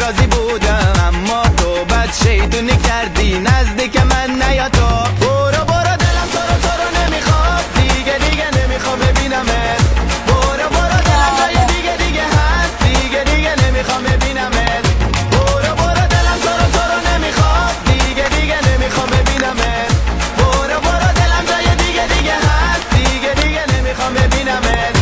راضی بودم، اما تو بد شیطونی کردی نزدیک من نیا تو. برو برو دلم تو رو نمیخواد، دیگه نمیخوام ببینمت. برو برو دلم جای دیگه هست، دیگه نمیخوام ببینمت. برو برو دلم تو رو نمیخواد، دیگه نمیخوام ببینمت. برو برو دلم جای دیگه هست، دیگه نمیخوام ببینمت.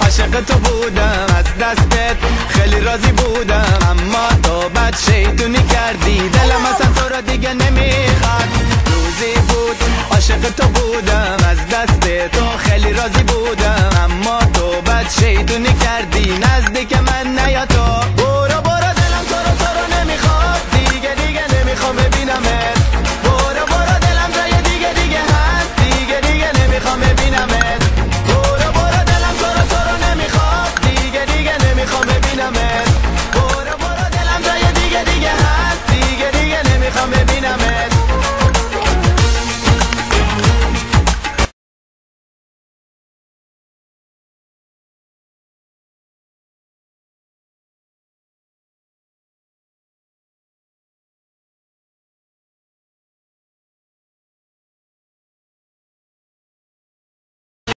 عاشق تو بودم، از دستت خیلی راضی بودم، اما تو بد شیطونی کردی دلم اصلا تو را دیگه نمیخواد. روزی بود عاشق تو بودم، از دست تو خیلی راضی بودم، اما تو بد شیطونی کردی نزدیک من نیا تو.